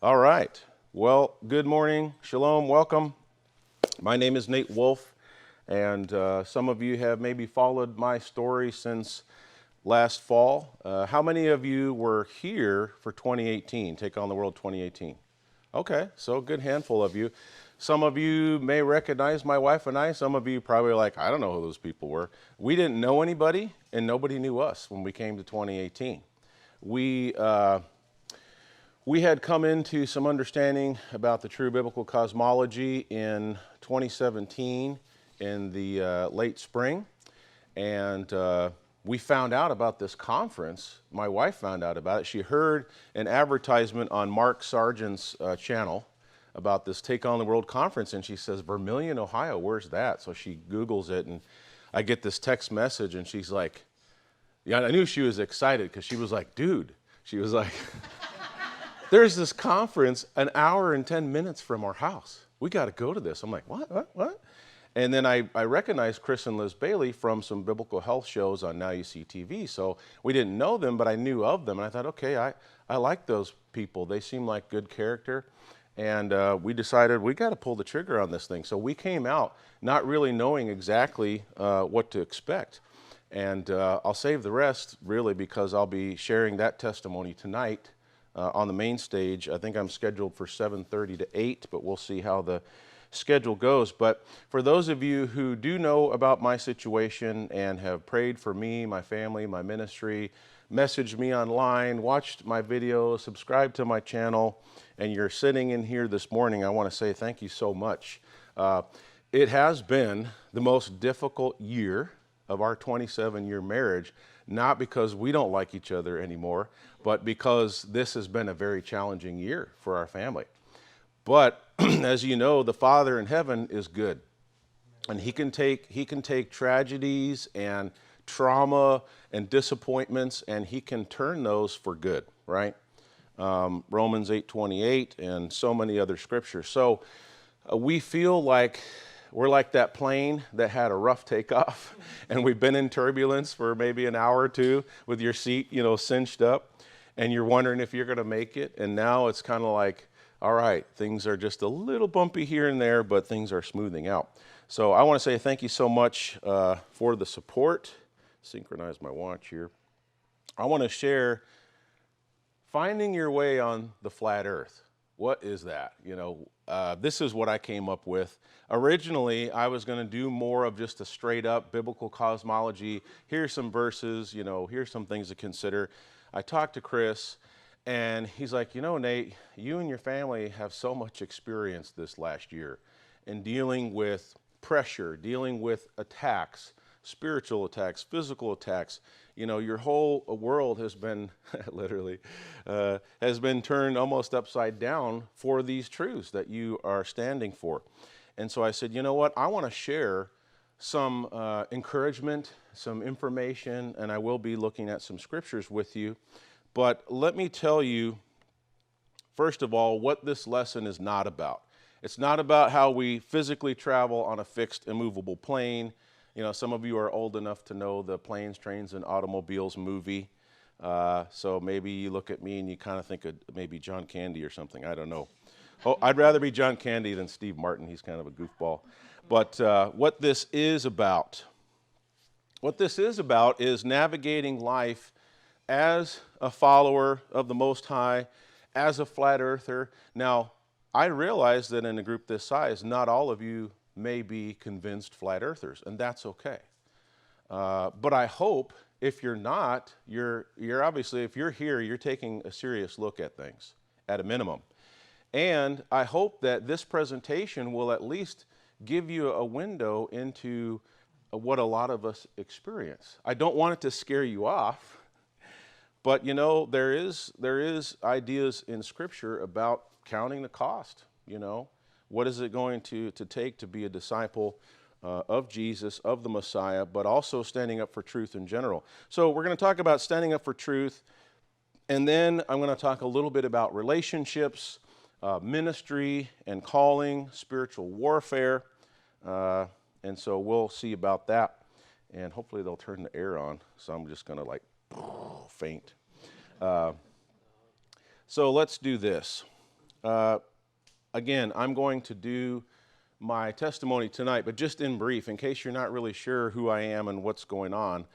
All right. Well, good morning. Shalom. Welcome. My name is Nate Wolfe, and some of you have maybe followed my story since last fall. How many of you were here for 2018, Take on the World 2018? Okay, so a good handful of you. Some of you may recognize my wife and I. Some of you probably like, I don't know who those people were. We didn't know anybody, and nobody knew us when we came to 2018. We had come into some understanding about the true biblical cosmology in 2017 in the late spring, and we found out about this conference. My wife found out about it. She heard an advertisement on Mark Sargent's channel about this Take on the World conference, and she says, Vermilion, Ohio, where's that? So she Googles it, and I get this text message, and she's like, yeah, I knew she was excited because she was like, dude, she was like, there's this conference an hour and 10 minutes from our house. We got to go to this. I'm like, what? And then I recognized Chris and Liz Bailey from some biblical health shows on Now You See TV. So we didn't know them, but I knew of them. And I thought, okay, I like those people. They seem like good character. And we decided we got to pull the trigger on this thing. So we came out not really knowing exactly what to expect. And I'll save the rest, really, because I'll be sharing that testimony tonight on the main stage. I think I'm scheduled for 7:30 to 8, but we'll see how the schedule goes. But for those of you who do know about my situation and have prayed for me, my family, my ministry, messaged me online, watched my videos, subscribed to my channel, and you're sitting in here this morning, I want to say thank you so much. It has been the most difficult year of our 27-year marriage, not because we don't like each other anymore, but because this has been a very challenging year for our family. But as you know, the Father in heaven is good, and he can take tragedies and trauma and disappointments, and he can turn those for good, right? Romans 8:28 and so many other scriptures. So we feel like we're like that plane that had a rough takeoff, and we've been in turbulence for maybe an hour or two with your seat, cinched up, and you're wondering if you're going to make it. And now it's kind of like, all right, things are just a little bumpy here and there, but things are smoothing out. So I want to say thank you so much for the support. Synchronize my watch here. I want to share finding your way on the flat earth. What is that? This is what I came up with. Originally, I was going to do more of just a straight up biblical cosmology. Here's some verses, here's some things to consider. I talked to Chris, and he's like, Nate, you and your family have so much experience this last year in dealing with pressure, dealing with attacks, spiritual attacks, physical attacks. Your whole world has been literally has been turned almost upside down for these truths that you are standing for. And so I said, you know what? I want to share some encouragement, some information, and I will be looking at some scriptures with you. But let me tell you, first of all, what this lesson is not about. It's not about how we physically travel on a fixed, immovable plane. Some of you are old enough to know the Planes, Trains, and Automobiles movie. So maybe you look at me and you kind of think of maybe John Candy or something. I don't know. Oh, I'd rather be John Candy than Steve Martin. He's kind of a goofball. But what this is about is navigating life as a follower of the Most High, as a flat earther. Now, I realize that in a group this size, not all of you may be convinced flat earthers, and that's okay. But I hope if you're not, you're obviously, if you're here, you're taking a serious look at things at a minimum. And I hope that this presentation will at least give you a window into what a lot of us experience. I don't want it to scare you off, but there is ideas in Scripture about counting the cost. What is it going to take to be a disciple of Jesus, of the Messiah, but also standing up for truth in general. So we're going to talk about standing up for truth, and then I'm going to talk a little bit about relationships, ministry and calling, spiritual warfare, and so we'll see about that. And hopefully they'll turn the air on, so I'm just going to faint. So let's do this. Again, I'm going to do my testimony tonight, but just in brief, in case you're not really sure who I am and what's going on.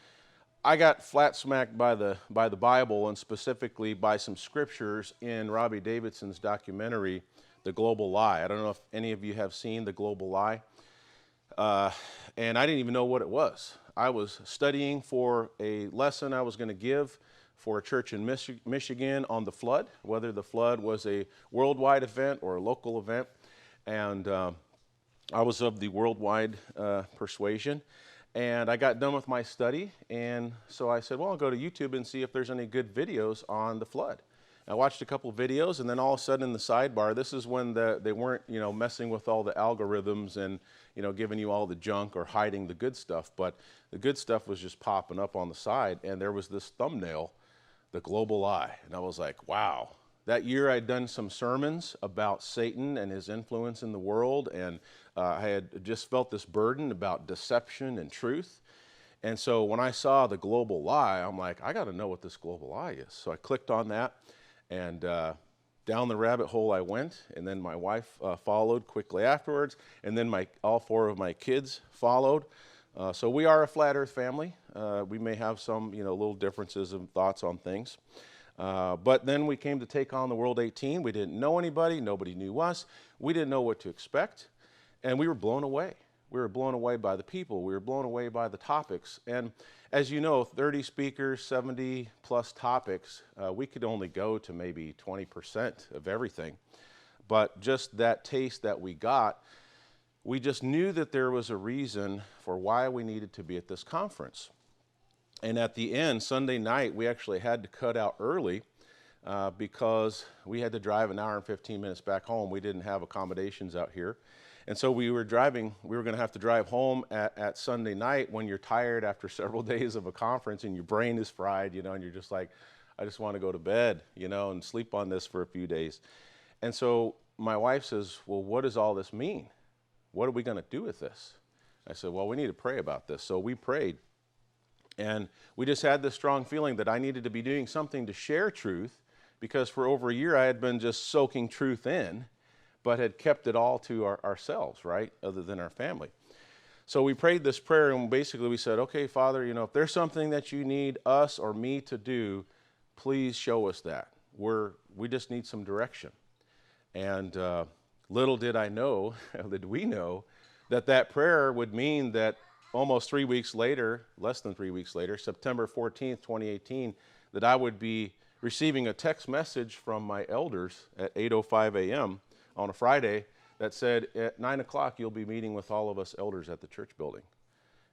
I got flat smacked by the Bible, and specifically by some scriptures in Robbie Davidson's documentary, The Global Lie. I don't know if any of you have seen The Global Lie, and I didn't even know what it was. I was studying for a lesson I was going to give for a church in Michigan on the flood, whether the flood was a worldwide event or a local event, and I was of the worldwide persuasion. And I got done with my study, and so I said, well, I'll go to YouTube and see if there's any good videos on the flood. I watched a couple videos, and then all of a sudden in the sidebar, this is when they weren't, messing with all the algorithms and, giving you all the junk or hiding the good stuff, but the good stuff was just popping up on the side, and there was this thumbnail, The Global Lie. And I was like, wow. That year I'd done some sermons about Satan and his influence in the world, and I had just felt this burden about deception and truth. And so when I saw The Global Lie, I'm like, I got to know what this global lie is. So I clicked on that, and down the rabbit hole I went, and then my wife followed quickly afterwards, and then all four of my kids followed. So we are a flat earth family. We may have some little differences of thoughts on things. But then we came to take on the World 18. We didn't know anybody. Nobody knew us. We didn't know what to expect. And we were blown away. We were blown away by the people. We were blown away by the topics. And as you know, 30 speakers, 70 plus topics, we could only go to maybe 20% of everything. But just that taste that we got, we just knew that there was a reason for why we needed to be at this conference. And at the end, Sunday night, we actually had to cut out early because we had to drive an hour and 15 minutes back home. We didn't have accommodations out here. And so we were going to have to drive home at Sunday night when you're tired after several days of a conference and your brain is fried, and you're just like, I just want to go to bed, and sleep on this for a few days. And so my wife says, well, what does all this mean? What are we going to do with this? I said, well, we need to pray about this. So we prayed. And we just had this strong feeling that I needed to be doing something to share truth, because for over a year I had been just soaking truth in, but had kept it all to ourselves, right, other than our family. So we prayed this prayer, and basically we said, okay, Father, if there's something that you need us or me to do, please show us that. We just need some direction. And little did I know, did we know, that prayer would mean that almost 3 weeks later, less than 3 weeks later, September 14th, 2018, that I would be receiving a text message from my elders at 8:05 a.m. on a Friday that said, at 9 o'clock, you'll be meeting with all of us elders at the church building.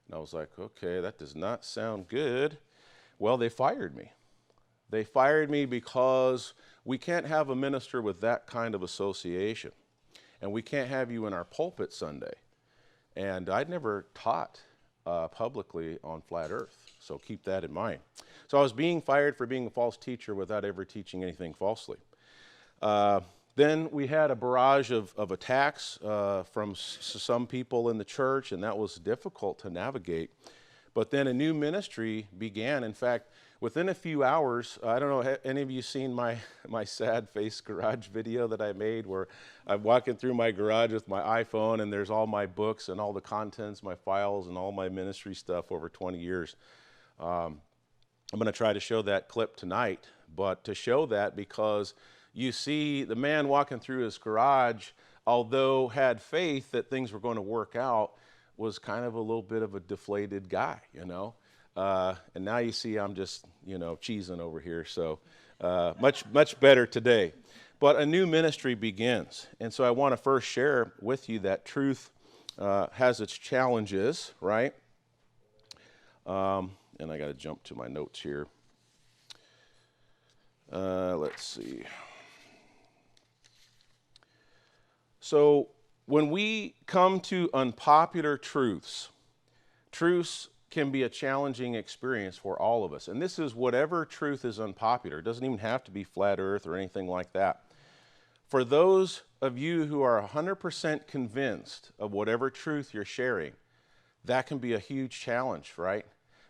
And I was like, okay, that does not sound good. Well, they fired me. They fired me because we can't have a minister with that kind of association. And we can't have you in our pulpit Sunday. And I'd never taught publicly on flat earth, so keep that in mind. So I was being fired for being a false teacher without ever teaching anything falsely. Then we had a barrage of attacks from some people in the church, and that was difficult to navigate. But then a new ministry began. In fact, within a few hours, I don't know, have any of you seen my sad face garage video that I made, where I'm walking through my garage with my iPhone, and there's all my books and all the contents, my files, and all my ministry stuff over 20 years. I'm going to try to show that clip tonight, but to show that because you see the man walking through his garage, although had faith that things were going to work out, was kind of a little bit of a deflated guy, and now you see I'm just, cheesing over here. So much better today. But a new ministry begins. And so I want to first share with you that truth has its challenges, right? And I got to jump to my notes here. Let's see. So when we come to unpopular truths can be a challenging experience for all of us. And this is whatever truth is unpopular. It doesn't even have to be flat earth or anything like that. For those of you who are 100% convinced of whatever truth you're sharing, that can be a huge challenge, right?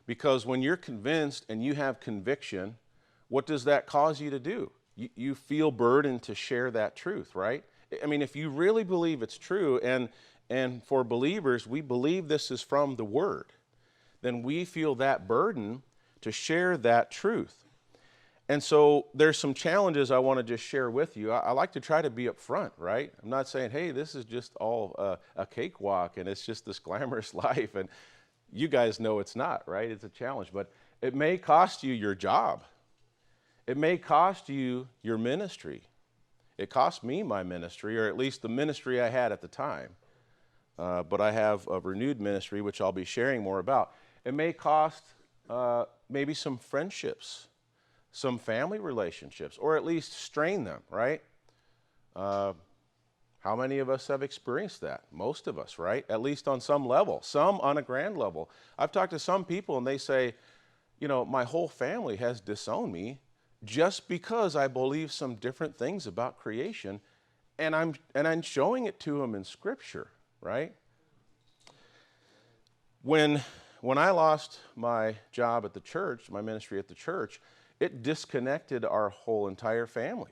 Because when you're convinced and you have conviction, what does that cause you to do? you feel burdened to share that truth, right? I mean, if you really believe it's true, and for believers, we believe this is from the Word, then we feel that burden to share that truth. And so there's some challenges I want to just share with you. I like to try to be upfront, right? I'm not saying, hey, this is just all a cakewalk and it's just this glamorous life. And you guys know it's not, right? It's a challenge. But it may cost you your job. It may cost you your ministry. It cost me my ministry, or at least the ministry I had at the time. But I have a renewed ministry, which I'll be sharing more about. It may cost maybe some friendships, some family relationships, or at least strain them, right? How many of us have experienced that? Most of us, right? At least on some level, some on a grand level. I've talked to some people and they say, you know, my whole family has disowned me just because I believe some different things about creation, and I'm showing it to them in Scripture, right? When I lost my job at the church, my ministry at the church, it disconnected our whole entire family,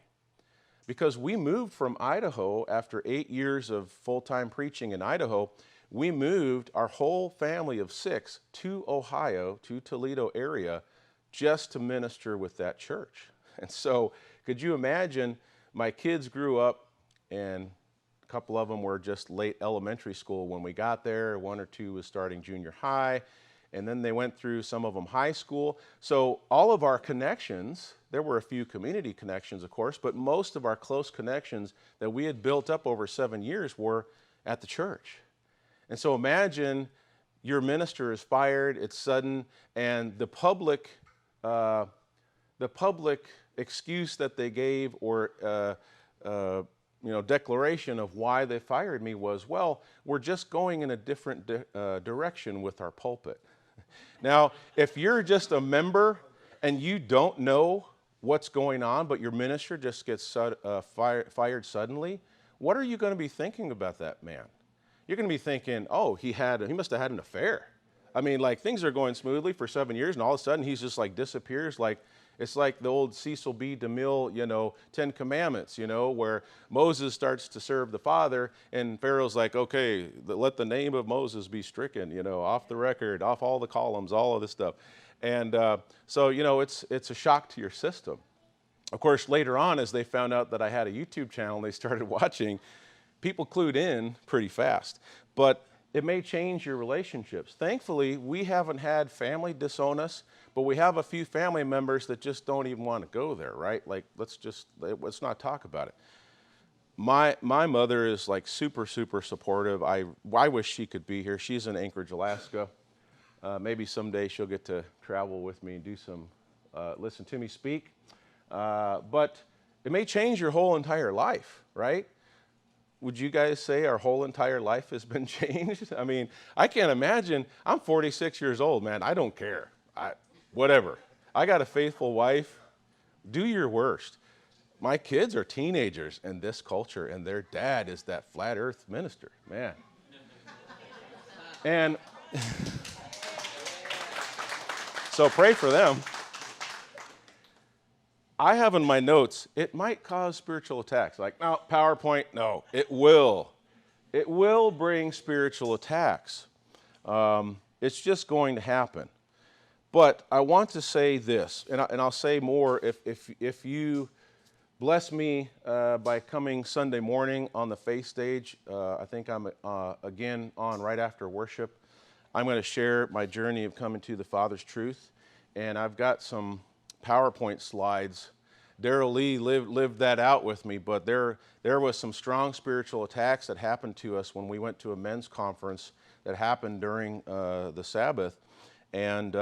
because we moved from Idaho after 8 years of full-time preaching in Idaho. We moved our whole family of 6 to Ohio, to Toledo area, just to minister with that church. And so could you imagine, my kids grew up, and a couple of them were just late elementary school when we got there. 1 or 2 was starting junior high. And then they went through, some of them, high school. So all of our connections, there were a few community connections, of course, but most of our close connections that we had built up over 7 years were at the church. And so imagine your minister is fired, it's sudden, and the public excuse that they gave, or declaration of why they fired me was, well, we're just going in a different direction with our pulpit. Now, if you're just a member and you don't know what's going on, but your minister just gets fired suddenly, what are you going to be thinking about that man? You're going to be thinking, oh, he must have had an affair. I mean, like, things are going smoothly for 7 years, and all of a sudden he's just like disappears. Like, it's like the old Cecil B. DeMille, 10 Commandments, where Moses starts to serve the Father, and Pharaoh's like, okay, let the name of Moses be stricken, off the record, off all the columns, all of this stuff. And so, it's a shock to your system. Of course, later on, as they found out that I had a YouTube channel and they started watching, people clued in pretty fast. But it may change your relationships. Thankfully, we haven't had family disown us, but we have a few family members that just don't even want to go there, right? Like, let's not talk about it. My mother is like super, super supportive. I wish she could be here. She's in Anchorage, Alaska. Maybe someday she'll get to travel with me and do some, listen to me speak. But it may change your whole entire life, right? Would you guys say our whole entire life has been changed? I mean, I can't imagine. I'm 46 years old, man. I don't care. Whatever. I got a faithful wife. Do your worst. My kids are teenagers in this culture, and their dad is that flat earth minister, man. And so pray for them. I have in my notes, it might cause spiritual attacks. Like, no, PowerPoint, no, it will. It will bring spiritual attacks. It's just going to happen. But I want to say this, and I'll say more if you bless me by coming Sunday morning on the faith stage. I think I'm again on right after worship. I'm going to share my journey of coming to the Father's truth, and I've got some PowerPoint slides. Darrell Lee lived that out with me, but there was some strong spiritual attacks that happened to us when we went to a men's conference that happened during the Sabbath, and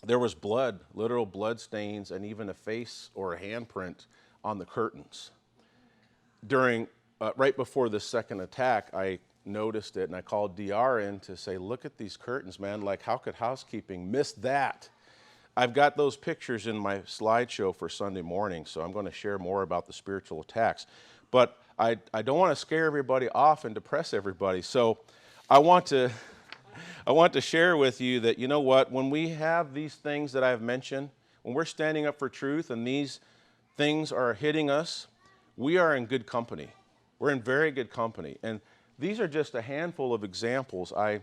there was blood, literal blood stains, and even a face or a handprint on the curtains. During right before the second attack, I noticed it, and I called DR in to say, look at these curtains, man, like, how could housekeeping miss that? I've got those pictures in my slideshow for Sunday morning, so I'm going to share more about the spiritual attacks. But I don't want to scare everybody off and depress everybody, so I want to share with you that, when we have these things that I've mentioned, when we're standing up for truth and these things are hitting us, we are in good company. We're in very good company. And these are just a handful of examples. I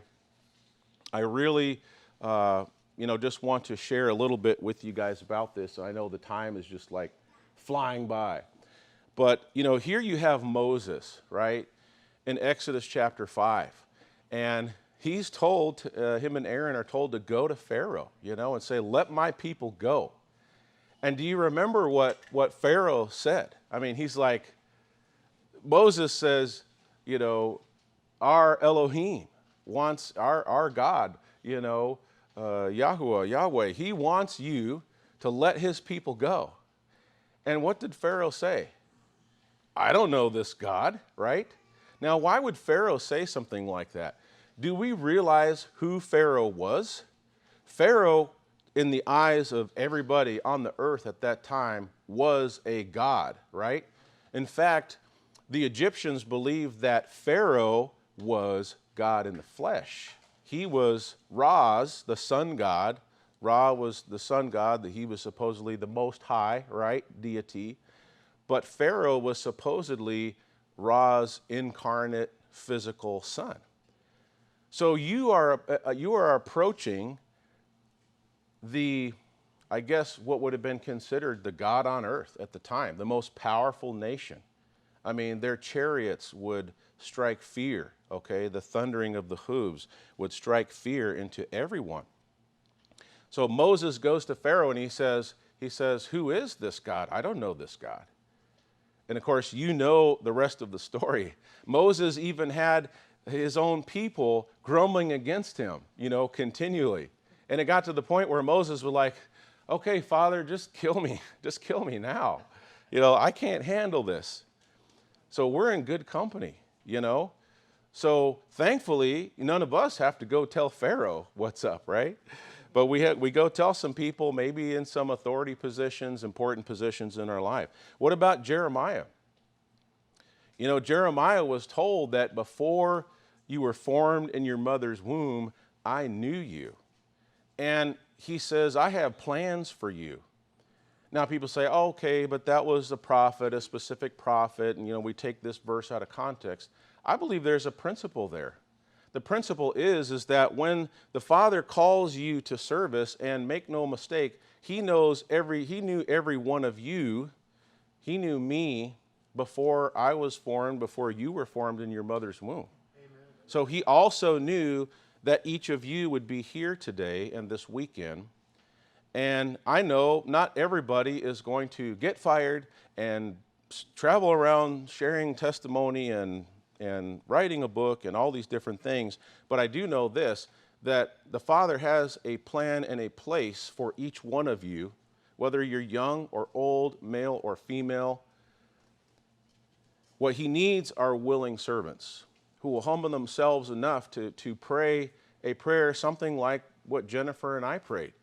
really, just want to share a little bit with you guys about this. I know the time is just like flying by. But, here you have Moses, right, in Exodus chapter 5. And he's told, him and Aaron are told to go to Pharaoh, and say, let my people go. And do you remember what Pharaoh said? I mean, he's like, Moses says, our Elohim wants, our God, Yahweh, he wants you to let his people go. And what did Pharaoh say? I don't know this God, right? Now, why would Pharaoh say something like that? Do we realize who Pharaoh was? Pharaoh, in the eyes of everybody on the earth at that time, was a god, right? In fact, the Egyptians believed that Pharaoh was God in the flesh. He was Ra's, the sun god. Ra was the sun god, that he was supposedly the most high, right, deity. But Pharaoh was supposedly Ra's incarnate physical son. So you are approaching I guess what would have been considered the God on earth at the time, the most powerful nation. I mean, their chariots would strike fear, okay? The thundering of the hooves would strike fear into everyone. So Moses goes to Pharaoh and he says, who is this God? I don't know this God. And of course, the rest of the story. Moses even had his own people grumbling against him, continually. And it got to the point where Moses was like, okay, Father, just kill me. Just kill me now. I can't handle this. So we're in good company, So thankfully, none of us have to go tell Pharaoh what's up, right? But we go tell some people, maybe in some authority positions, important positions in our life. What about Jeremiah? Jeremiah was told that before you were formed in your mother's womb, I knew you. And he says, I have plans for you. Now people say, oh, okay, but that was a prophet, a specific prophet, and we take this verse out of context. I believe there's a principle there. The principle is that when the Father calls you to service, and make no mistake, he knew every one of you. He knew me before I was formed, before you were formed in your mother's womb. Amen. So he also knew that each of you would be here today and this weekend. And I know not everybody is going to get fired and travel around sharing testimony and writing a book and all these different things. But I do know this, that the Father has a plan and a place for each one of you, whether you're young or old, male or female. What he needs are willing servants who will humble themselves enough to pray a prayer, something like what Jennifer and I prayed.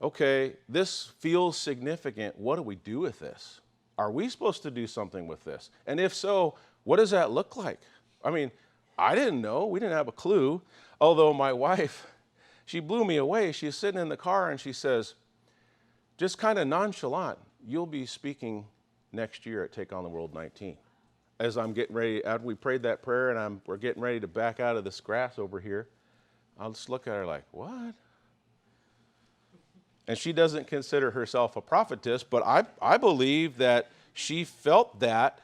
Okay, this feels significant. What do we do with this? Are we supposed to do something with this? And if so, what does that look like? I mean, I didn't know. We didn't have a clue. Although my wife, she blew me away. She's sitting in the car and she says, just kind of nonchalant, you'll be speaking next year at Take on the World 19. As I'm getting ready, after we prayed that prayer and we're getting ready to back out of this grass over here, I'll just look at her like, what? And she doesn't consider herself a prophetess, but I believe that she felt that.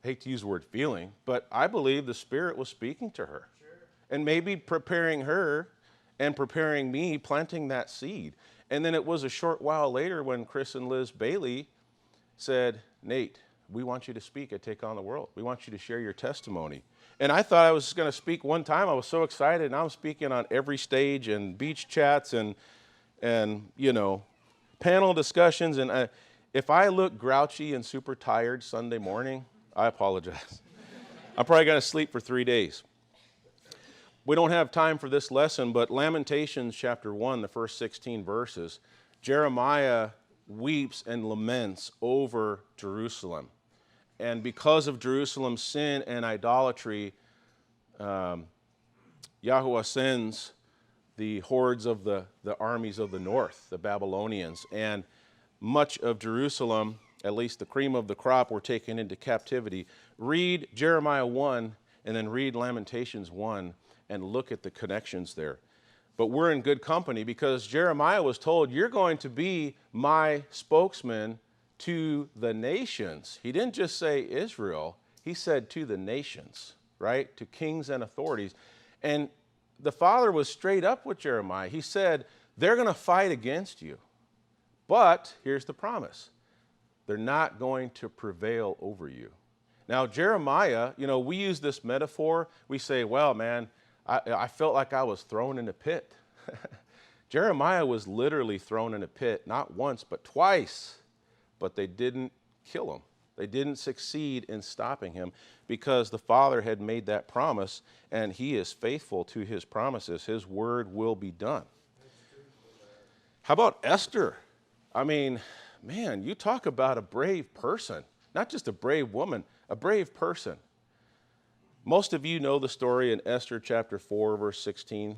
I hate to use the word feeling, but I believe the Spirit was speaking to her. Sure. And maybe preparing her and preparing me, planting that seed. And then it was a short while later when Chris and Liz Bailey said, Nate, we want you to speak at Take on the World. We want you to share your testimony. And I thought I was going to speak one time. I was so excited, and I'm speaking on every stage and beach chats and panel discussions. And if I look grouchy and super tired Sunday morning, I apologize. I'm probably going to sleep for 3 days. We don't have time for this lesson, but Lamentations chapter 1, the first 16 verses, Jeremiah weeps and laments over Jerusalem. And because of Jerusalem's sin and idolatry, Yahweh sends the hordes of the armies of the north, the Babylonians, and much of Jerusalem at least the cream of the crop, were taken into captivity. Read Jeremiah 1 and then read Lamentations 1 and look at the connections there. But we're in good company because Jeremiah was told, you're going to be my spokesman to the nations. He didn't just say Israel, he said to the nations, right? To kings and authorities. And the Father was straight up with Jeremiah. He said, they're going to fight against you. But here's the promise. They're not going to prevail over you. Now, Jeremiah, we use this metaphor. We say, well, man, I felt like I was thrown in a pit. Jeremiah was literally thrown in a pit, not once, but twice. But they didn't kill him. They didn't succeed in stopping him because the Father had made that promise, and he is faithful to his promises. His word will be done. How about Esther? I mean, man, you talk about a brave person, not just a brave woman, a brave person. Most of you know the story in Esther chapter 4, verse 16,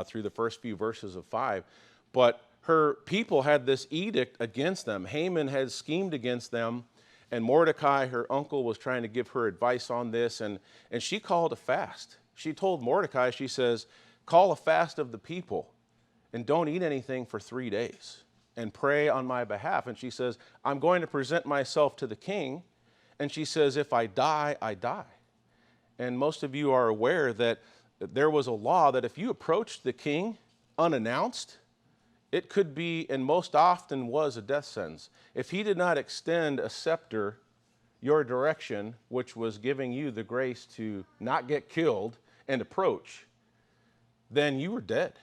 through the first few verses of 5. But her people had this edict against them. Haman had schemed against them, and Mordecai, her uncle, was trying to give her advice on this, and she called a fast. She told Mordecai, she says, call a fast of the people, and don't eat anything for 3 days, and pray on my behalf. And she says, I'm going to present myself to the king, and she says, if I die, I die. And most of you are aware that there was a law that if you approached the king unannounced, it could be, and most often was, a death sentence. If he did not extend a scepter your direction, which was giving you the grace to not get killed and approach, then you were dead.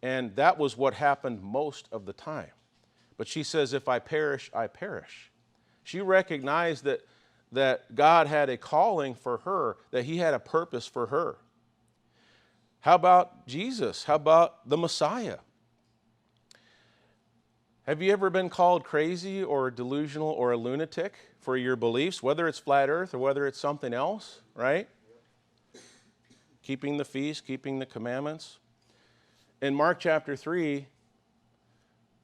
And that was what happened most of the time. But she says, if I perish, I perish. She recognized that God had a calling for her, that he had a purpose for her. How about Jesus? How about the Messiah? Have you ever been called crazy or delusional or a lunatic for your beliefs, whether it's flat earth or whether it's something else, right? Keeping the feast, keeping the commandments. In Mark chapter 3,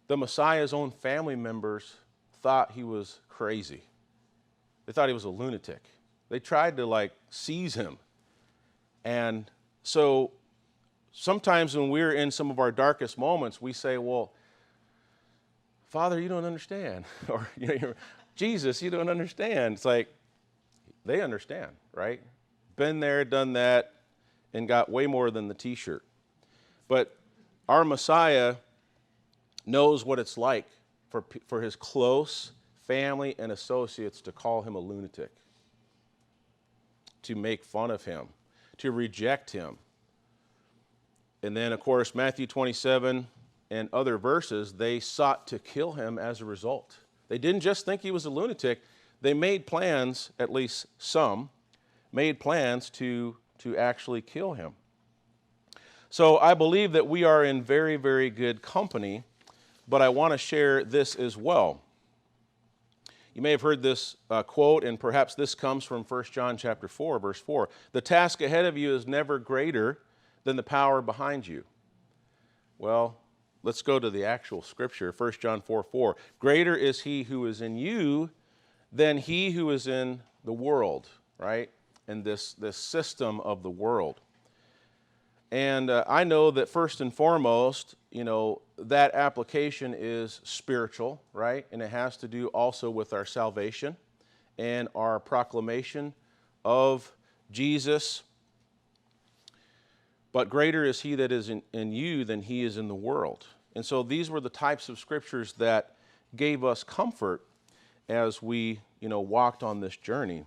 the Messiah's own family members thought he was crazy. They thought he was a lunatic. They tried to seize him. And so sometimes when we're in some of our darkest moments, we say, well, Father, you don't understand. Or Jesus, you don't understand. It's like, they understand, right? Been there, done that, and got way more than the t-shirt. But our Messiah knows what it's like for his close family and associates to call him a lunatic, to make fun of him, to reject him. And then, of course, Matthew 27 and other verses, they sought to kill him as a result. They didn't just think he was a lunatic. They made plans, at least some, made plans to actually kill him. So I believe that we are in very, very good company, but I want to share this as well. You may have heard this quote, and perhaps this comes from 1 John chapter 4, verse 4. The task ahead of you is never greater than the power behind you. Well, let's go to the actual scripture, 1 John 4:4. Greater is he who is in you than he who is in the world, right? And this system of the world. And I know that first and foremost, that application is spiritual, right? And it has to do also with our salvation and our proclamation of Jesus. But greater is he that is in you than he is in the world. And so these were the types of scriptures that gave us comfort as we, walked on this journey.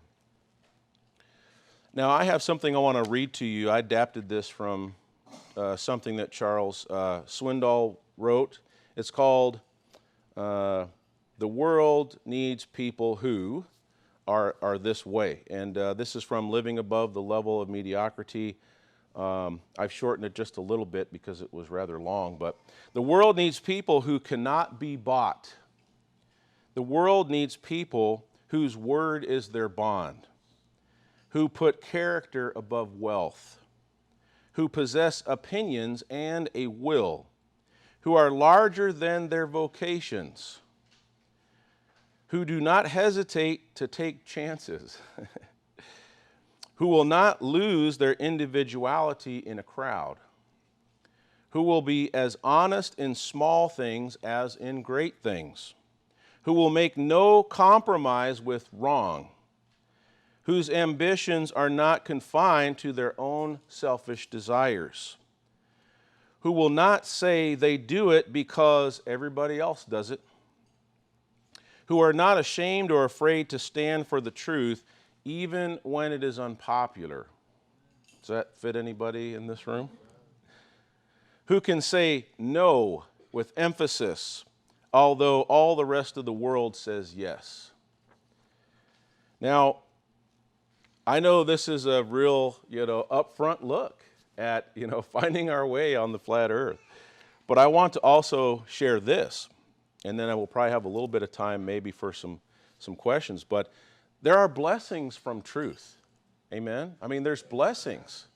Now, I have something I want to read to you. I adapted this from something that Charles Swindoll wrote. It's called The World Needs People Who Are This Way. And this is from Living Above the Level of Mediocrity. I've shortened it just a little bit because it was rather long. But the world needs people who cannot be bought. The world needs people whose word is their bond, who put character above wealth, who possess opinions and a will, who are larger than their vocations, who do not hesitate to take chances, who will not lose their individuality in a crowd, who will be as honest in small things as in great things, who will make no compromise with wrong, whose ambitions are not confined to their own selfish desires, who will not say they do it because everybody else does it, who are not ashamed or afraid to stand for the truth even when it is unpopular. Does that fit anybody in this room? Who can say no with emphasis, although all the rest of the world says yes. Now, I know this is a real, upfront look at, finding our way on the flat earth. But I want to also share this, and then I will probably have a little bit of time maybe for some questions. But there are blessings from truth. Amen? I mean, there's blessings.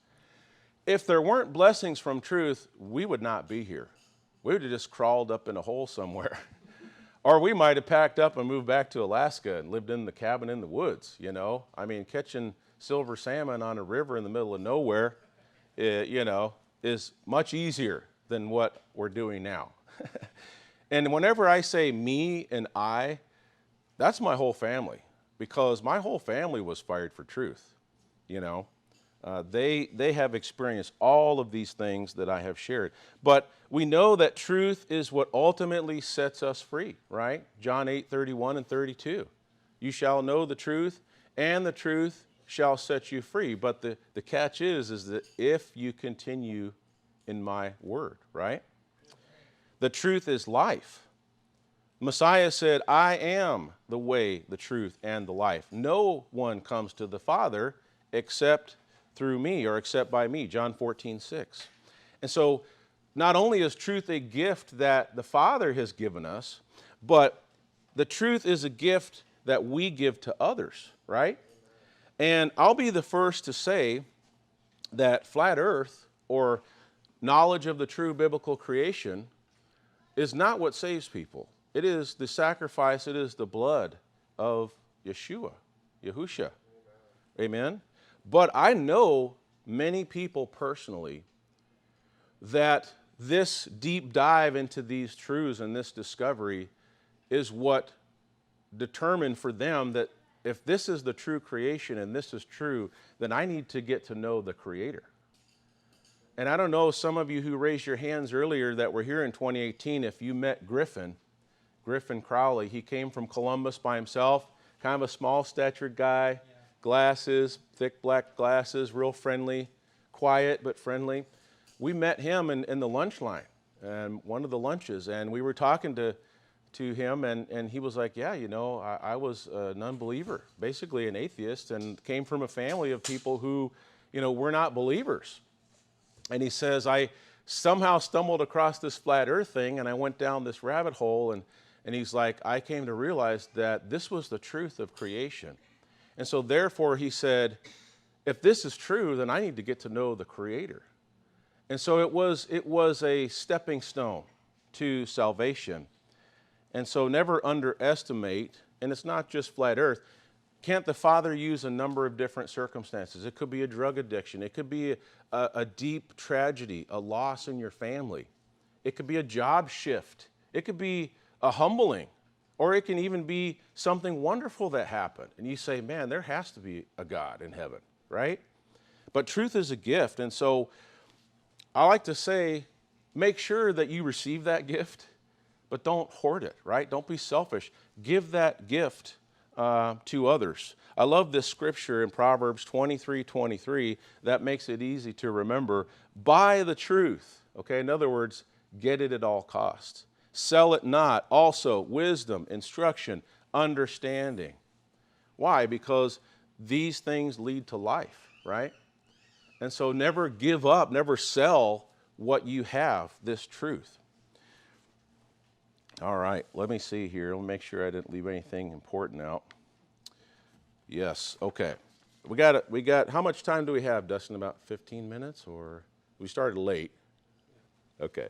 If there weren't blessings from truth, we would not be here. We would have just crawled up in a hole somewhere. Or we might have packed up and moved back to Alaska and lived in the cabin in the woods, I mean, catching silver salmon on a river in the middle of nowhere, is much easier than what we're doing now. And whenever I say me and I, that's my whole family, because my whole family was fired for truth, They have experienced all of these things that I have shared. But we know that truth is what ultimately sets us free, right? John 8:31 and 32. You shall know the truth, and the truth shall set you free. But the catch is that if you continue in my word, right? The truth is life. Messiah said, I am the way, the truth, and the life. No one comes to the Father except through me, or except by me, John 14:6. And so not only is truth a gift that the Father has given us, but the truth is a gift that we give to others, right? And I'll be the first to say that flat earth, or knowledge of the true biblical creation, is not what saves people. It is the sacrifice, it is the blood of Yahusha. Amen? But I know many people personally that this deep dive into these truths and this discovery is what determined for them that if this is the true creation and this is true, then I need to get to know the Creator. And I don't know, some of you who raised your hands earlier that were here in 2018, if you met Griffin Crowley. He came from Columbus by himself, kind of a small statured guy, glasses, thick black glasses, real friendly, quiet but friendly. We met him in the lunch line, and one of the lunches, and we were talking to him, and he was like, yeah, I was an unbeliever, basically an atheist, and came from a family of people who, were not believers. And he says, I somehow stumbled across this flat earth thing, and I went down this rabbit hole, and he's like, I came to realize that this was the truth of creation. And so therefore, he said, if this is true, then I need to get to know the Creator. And so it was a stepping stone to salvation. And so never underestimate, and it's not just flat earth. Can't the Father use a number of different circumstances? It could be a drug addiction. It could be a deep tragedy, a loss in your family. It could be a job shift. It could be a humbling. Or it can even be something wonderful that happened. And you say, man, there has to be a God in heaven, right? But truth is a gift. And so I like to say, make sure that you receive that gift, but don't hoard it, right? Don't be selfish. Give that gift to others. I love this scripture in Proverbs 23:23 that makes it easy to remember. Buy the truth, okay? In other words, get it at all costs. Sell it not. Also, wisdom, instruction, understanding. Why? Because these things lead to life, right? And so never give up, never sell what you have, this truth. All right, let me see here. Let me make sure I didn't leave anything important out. Yes, okay. We got, how much time do we have, Dustin? About 15 minutes, or we started late? Okay.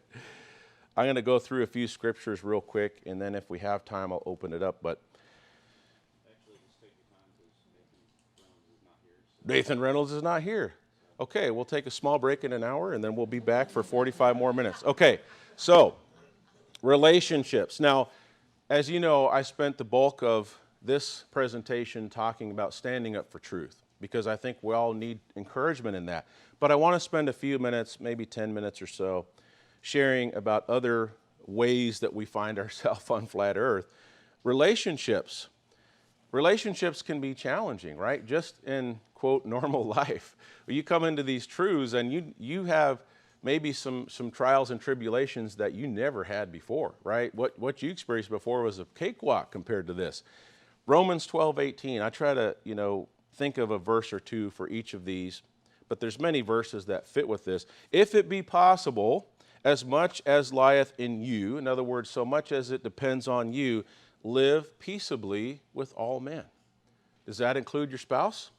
I'm going to go through a few scriptures real quick, and then if we have time, I'll open it up. But Nathan Reynolds is not here. Okay, we'll take a small break in an hour, and then we'll be back for 45 more minutes. Okay, so relationships. Now, as you know, I spent the bulk of this presentation talking about standing up for truth, because I think we all need encouragement in that. But I want to spend a few minutes, maybe 10 minutes or so, sharing about other ways that we find ourselves on flat earth. Relationships. Relationships can be challenging, right? Just in, quote, normal life. You come into these truths and you have maybe some trials and tribulations that you never had before, right? What you experienced before was a cakewalk compared to this. Romans 12:18. I try to, think of a verse or two for each of these, but there's many verses that fit with this. If it be possible, as much as lieth in you, in other words, so much as it depends on you, live peaceably with all men. Does that include your spouse?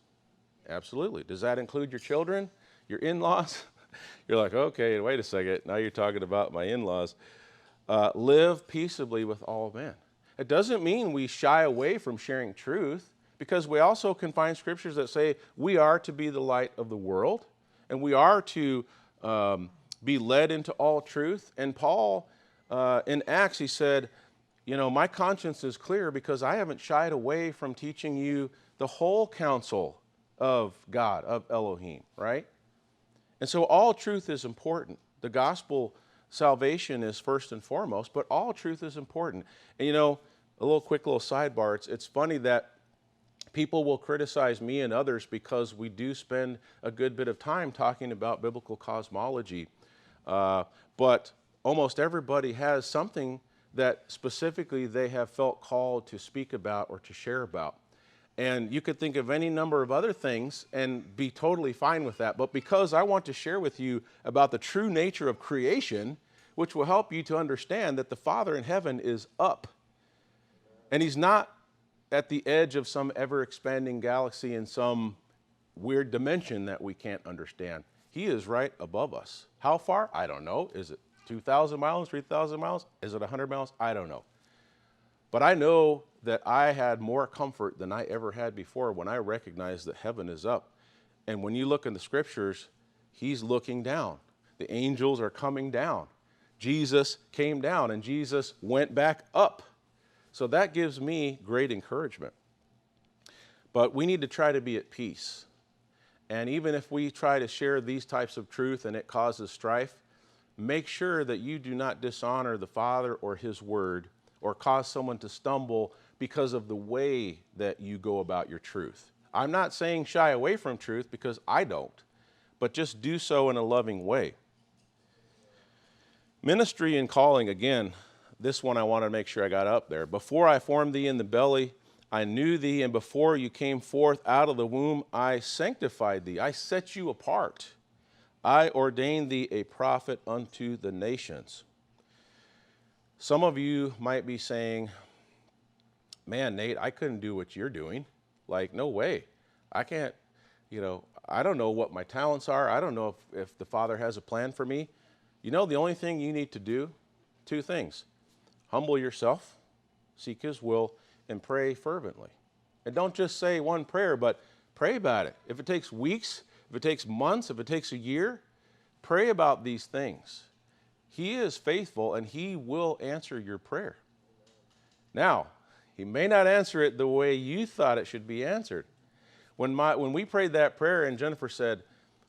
Absolutely. Does that include your children, your in-laws? You're like, okay, wait a second. Now you're talking about my in-laws. Live peaceably with all men. It doesn't mean we shy away from sharing truth, because we also can find scriptures that say we are to be the light of the world, and we are to be led into all truth. And Paul, in Acts, he said, my conscience is clear because I haven't shied away from teaching you the whole counsel of God, of Elohim, right? And so all truth is important. The gospel salvation is first and foremost, but all truth is important. And a quick little sidebar, it's funny that people will criticize me and others because we do spend a good bit of time talking about biblical cosmology. But almost everybody has something that specifically they have felt called to speak about or to share about. And you could think of any number of other things and be totally fine with that. But because I want to share with you about the true nature of creation, which will help you to understand that the Father in heaven is up. And he's not at the edge of some ever-expanding galaxy in some weird dimension that we can't understand. He is right above us. How far? I don't know. Is it 2,000 miles, 3,000 miles? Is it 100 miles? I don't know. But I know that I had more comfort than I ever had before when I recognized that heaven is up. And when you look in the scriptures, he's looking down. The angels are coming down. Jesus came down and Jesus went back up. So that gives me great encouragement. But we need to try to be at peace. And even if we try to share these types of truth and it causes strife, make sure that you do not dishonor the Father or his word or cause someone to stumble because of the way that you go about your truth. I'm not saying shy away from truth, because I don't, but just do so in a loving way. Ministry and calling, again, this one I want to make sure I got up there. Before I formed thee in the belly, I knew thee, and before you came forth out of the womb, I sanctified thee. I set you apart. I ordained thee a prophet unto the nations. Some of you might be saying, man, Nate, I couldn't do what you're doing. Like, no way. I can't, I don't know what my talents are. I don't know if the Father has a plan for me. The only thing you need to do, two things. Humble yourself, seek his will, and pray fervently. And don't just say one prayer, but pray about it. If it takes weeks, if it takes months, if it takes a year, pray about these things. He is faithful and he will answer your prayer. Now, he may not answer it the way you thought it should be answered. When we prayed that prayer and Jennifer said,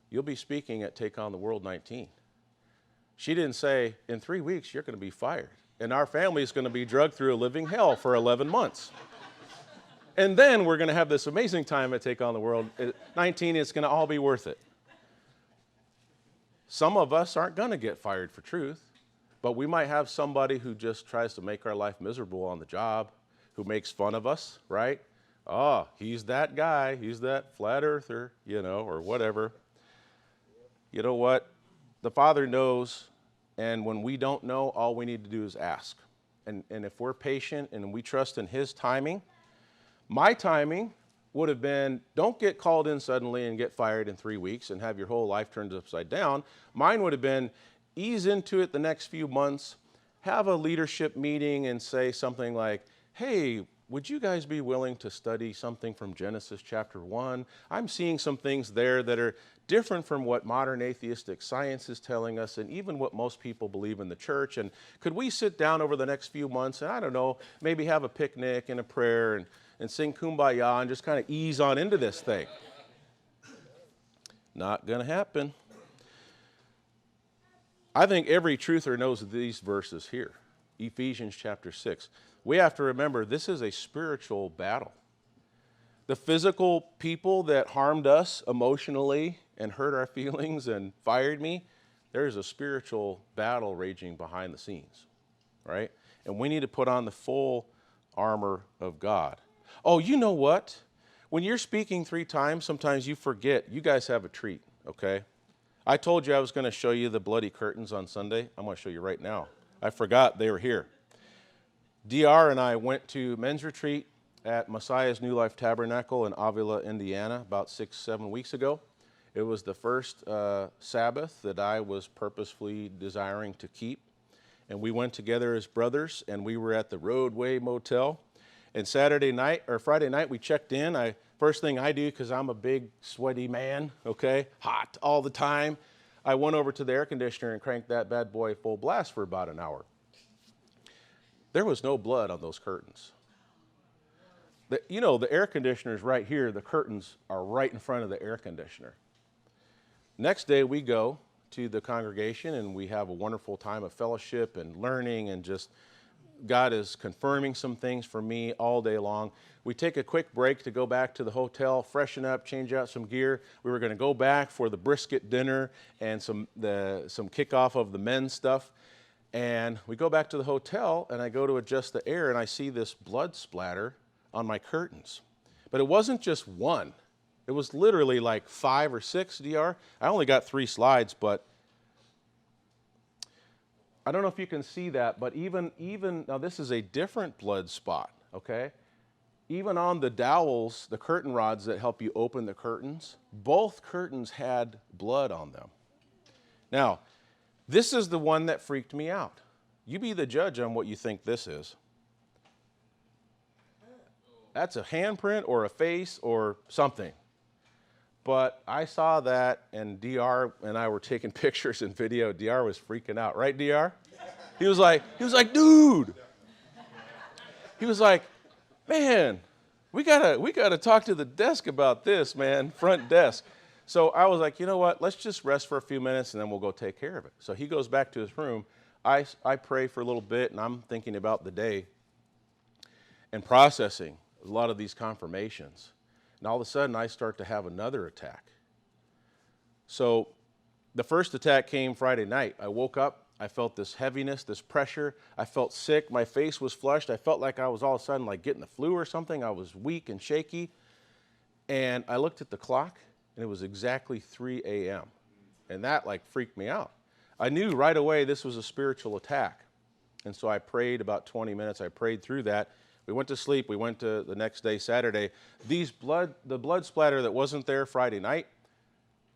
you'll be speaking at Take on the World 19. She didn't say, in 3 weeks, you're going to be fired. And our family is going to be drugged through a living hell for 11 months. And then we're going to have this amazing time at Take on the World. At 19, it's going to all be worth it. Some of us aren't going to get fired for truth, but we might have somebody who just tries to make our life miserable on the job, who makes fun of us, right? Oh, he's that guy. He's that flat earther, or whatever. You know what? The Father knows, and when we don't know, all we need to do is ask. And if we're patient and we trust in his timing, my timing would have been, don't get called in suddenly and get fired in 3 weeks and have your whole life turned upside down. Mine would have been, ease into it the next few months, have a leadership meeting and say something like, hey, would you guys be willing to study something from Genesis chapter 1? I'm seeing some things there that are different from what modern atheistic science is telling us and even what most people believe in the church. And could we sit down over the next few months and, I don't know, maybe have a picnic and a prayer and sing Kumbaya and just kind of ease on into this thing? Not going to happen. I think every truther knows these verses here. Ephesians chapter 6. We have to remember this is a spiritual battle. The physical people that harmed us emotionally and hurt our feelings and fired me, there's a spiritual battle raging behind the scenes, right? And we need to put on the full armor of God. Oh, you know what? When you're speaking 3 times, sometimes you forget. You guys have a treat, okay? I told you I was going to show you the bloody curtains on Sunday. I'm going to show you right now. I forgot they were here. DR and I went to men's retreat at Messiah's New Life Tabernacle in Avila, Indiana, about 6-7 weeks ago. It was the first Sabbath that I was purposefully desiring to keep. And we went together as brothers, and we were at the Roadway Motel. And Friday night, we checked in. First thing I do, because I'm a big, sweaty man, okay, hot all the time, I went over to the air conditioner and cranked that bad boy full blast for about an hour. There was no blood on those curtains. The air conditioner is right here. The curtains are right in front of the air conditioner. Next day, we go to the congregation, and we have a wonderful time of fellowship and learning, and just God is confirming some things for me all day long. We take a quick break to go back to the hotel, freshen up, change out some gear. We were going to go back for the brisket dinner and some kickoff of the men's stuff. And we go back to the hotel, and I go to adjust the air, and I see this blood splatter on my curtains. But it wasn't just one. It was literally like 5 or 6, DR. I only got 3 slides, but I don't know if you can see that, but even now this is a different blood spot, okay? Even on the dowels, the curtain rods that help you open the curtains, both curtains had blood on them. Now, this is the one that freaked me out. You be the judge on what you think this is. That's a handprint or a face or something. But I saw that, and DR and I were taking pictures and video. DR was freaking out, right, DR? He was like, dude. He was like, man, we gotta talk to the desk about this, man, front desk. So I was like, you know what? Let's just rest for a few minutes, and then we'll go take care of it. So he goes back to his room. I pray for a little bit, and I'm thinking about the day and processing a lot of these confirmations. And all of a sudden, I start to have another attack. So the first attack came Friday night. I woke up. I felt this heaviness, this pressure. I felt sick. My face was flushed. I felt like I was all of a sudden like getting the flu or something. I was weak and shaky. And I looked at the clock, and it was exactly 3 a.m. And that like freaked me out. I knew right away this was a spiritual attack. And so I prayed about 20 minutes. I prayed through that. We went to sleep. We went to the next day, Saturday. The blood splatter that wasn't there Friday night,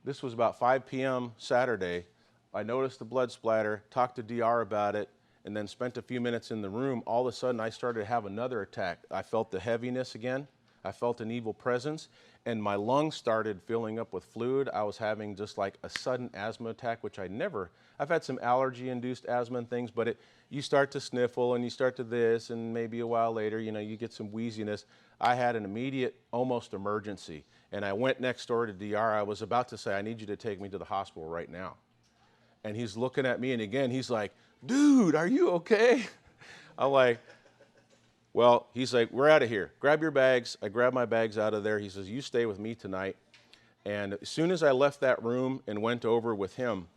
this was about 5 p.m. Saturday. I noticed the blood splatter, talked to DR about it, and then spent a few minutes in the room. All of a sudden, I started to have another attack. I felt the heaviness again. I felt an evil presence, and my lungs started filling up with fluid. I was having just like a sudden asthma attack, which I've had some allergy-induced asthma and things, but you start to sniffle, and you start to this, and maybe a while later, you get some wheeziness. I had an immediate, almost emergency, and I went next door to DR. I was about to say, I need you to take me to the hospital right now. And he's looking at me, and again, he's like, dude, are you okay? I'm like, well, he's like, we're out of here. Grab your bags. I grabbed my bags out of there. He says, you stay with me tonight. And as soon as I left that room and went over with him,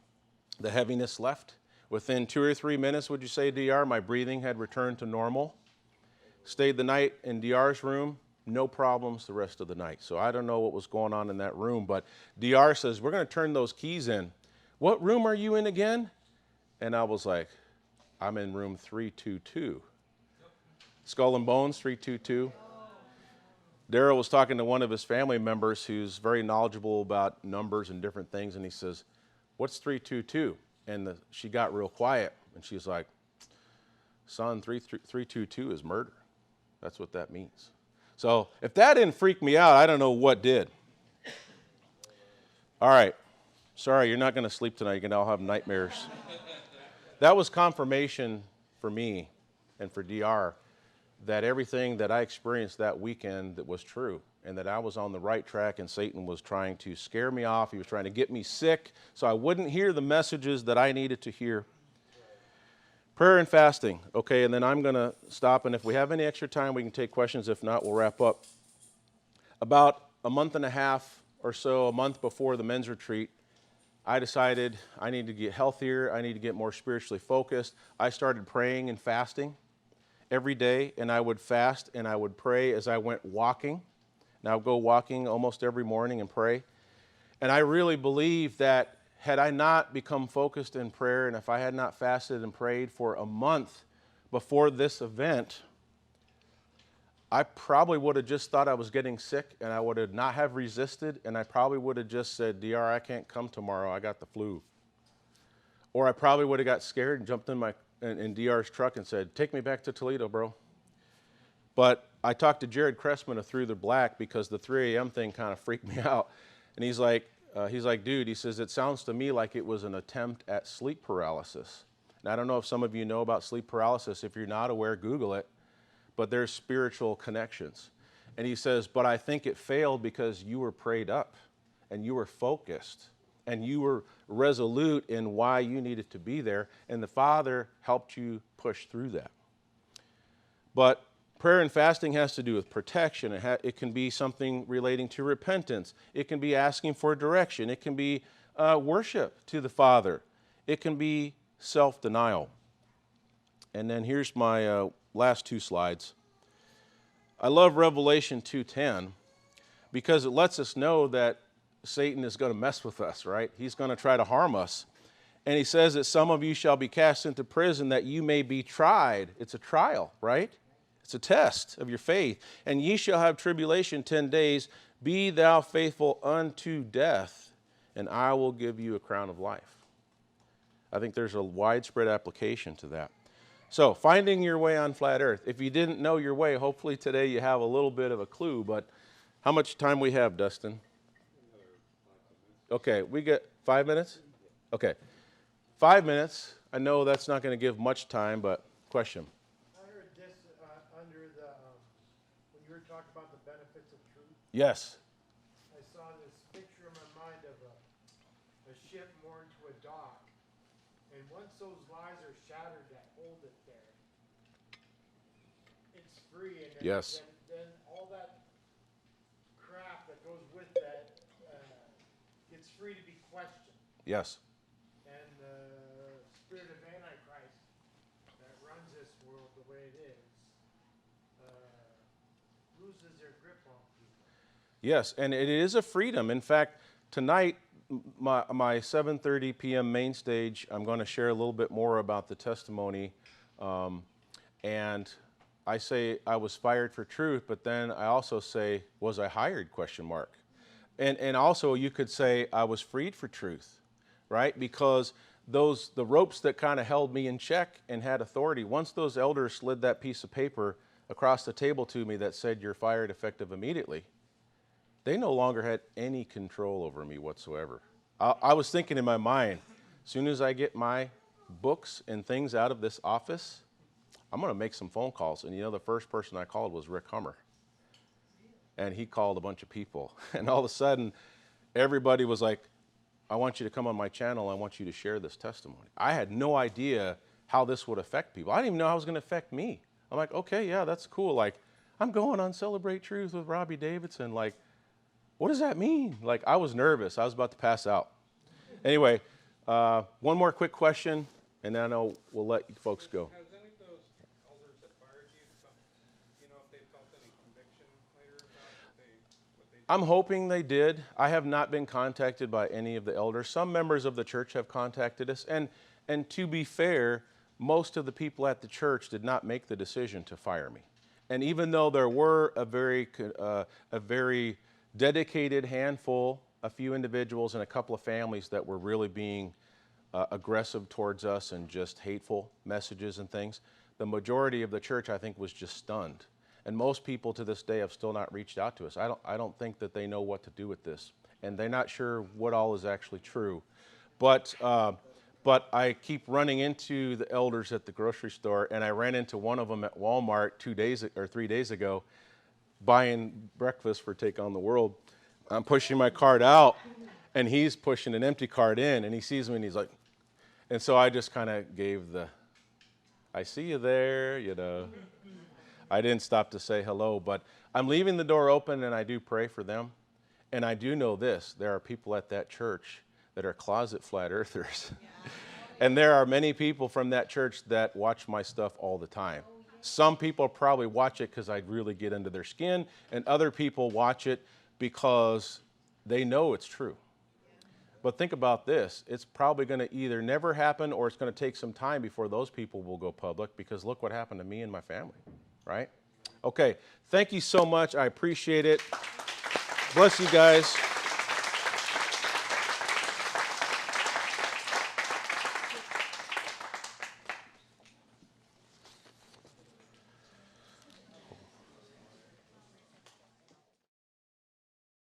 the heaviness left. Within 2 or 3 minutes, would you say, DR, my breathing had returned to normal. Stayed the night in DR's room, no problems the rest of the night. So I don't know what was going on in that room, but DR says, we're going to turn those keys in. What room are you in again? And I was like, I'm in room 322. Skull and Bones, 322. Daryl was talking to one of his family members who's very knowledgeable about numbers and different things, and he says, what's 322? And she got real quiet, and she's like, son, 322 is murder. That's what that means. So if that didn't freak me out, I don't know what did. All right. Sorry, you're not going to sleep tonight. You're going to all have nightmares. That was confirmation for me and for DR that everything that I experienced that weekend that was true, and that I was on the right track, and Satan was trying to scare me off. He was trying to get me sick so I wouldn't hear the messages that I needed to hear. Prayer and fasting. Okay, and then I'm going to stop, and if we have any extra time, we can take questions. If not, we'll wrap up. About a month and a half or so, a month before the men's retreat, I decided I need to get healthier. I need to get more spiritually focused. I started praying and fasting every day, and I would fast and I would pray as I went walking. And I would go walking almost every morning and pray. And I really believe that had I not become focused in prayer, and if I had not fasted and prayed for a month before this event, I probably would have just thought I was getting sick, and I would have not have resisted, and I probably would have just said, DR, I can't come tomorrow, I got the flu. Or I probably would have got scared and jumped in DR's truck and said, take me back to Toledo, bro. But I talked to Jared Cressman of Through the Black because the 3 a.m. thing kind of freaked me out. And he's like, dude, he says, it sounds to me like it was an attempt at sleep paralysis. And I don't know if some of you know about sleep paralysis. If you're not aware, Google it. But there's spiritual connections. And he says, but I think it failed because you were prayed up and you were focused and you were resolute in why you needed to be there, and the Father helped you push through that. But prayer and fasting has to do with protection. It can be something relating to repentance. It can be asking for direction. It can be worship to the Father. It can be self-denial. And then here's my last 2 slides. I love Revelation 2:10 because it lets us know that Satan is going to mess with us, right? He's going to try to harm us. And he says that some of you shall be cast into prison that you may be tried. It's a trial, right? It's a test of your faith. And ye shall have tribulation 10 days. Be thou faithful unto death, and I will give you a crown of life. I think there's a widespread application to that. So, finding your way on flat earth. If you didn't know your way, hopefully today you have a little bit of a clue, but how much time we have, Dustin? Okay, we get 5 minutes? Okay. 5 minutes. I know that's not going to give much time, but question. I heard this under the, when you were talking about the benefits of truth. Yes. I saw this picture in my mind of a ship moored to a dock. And once those lies are shattered that hold it there, it's free. And then, Yes. then all that crap that goes with that gets free to be questioned. Yes. And the spirit of Antichrist that runs this world the way it is loses their grip on people. Yes, and it is a freedom. In fact, tonight, my 7:30 p.m. main stage, I'm going to share a little bit more about the testimony. And I say I was fired for truth, but then I also say, was I hired, ? And also you could say I was freed for truth, right? Because the ropes that kind of held me in check and had authority, once those elders slid that piece of paper across the table to me that said you're fired effective immediately, they no longer had any control over me whatsoever. I was thinking in my mind, as soon as I get my books and things out of this office, I'm going to make some phone calls. And you know, the first person I called was Rick Hummer. And he called a bunch of people. And all of a sudden, everybody was like, I want you to come on my channel. I want you to share this testimony. I had no idea how this would affect people. I didn't even know how it was going to affect me. I'm like, okay, yeah, that's cool. Like, I'm going on Celebrate Truth with Robbie Davidson. Like, what does that mean? Like, I was nervous. I was about to pass out. Anyway, one more quick question, and then I know we'll let you folks go. Has any of those elders that fired you, if they felt any conviction later about what they did? I'm hoping they did. I have not been contacted by any of the elders. Some members of the church have contacted us, and to be fair, most of the people at the church did not make the decision to fire me. And even though there were a very dedicated handful, a few individuals and a couple of families that were really being aggressive towards us and just hateful messages and things, the majority of the church, I think, was just stunned. And most people to this day have still not reached out to us. I don't think that they know what to do with this. And they're not sure what all is actually true. But I keep running into the elders at the grocery store, and I ran into one of them at Walmart 3 days ago, buying breakfast for Take on the World. I'm pushing my cart out, and he's pushing an empty cart in, and he sees me, and he's like, and so I just kind of gave the, I see you there, you know. I didn't stop to say hello, but I'm leaving the door open, and I do pray for them. And I do know this, there are people at that church that are closet flat earthers. And there are many people from that church that watch my stuff all the time. Some people probably watch it because I really get into their skin, and other people watch it because they know it's true. But think about this, it's probably going to either never happen or it's going to take some time before those people will go public, because look what happened to me and my family, right? Okay, thank you so much. I appreciate it. Bless you guys.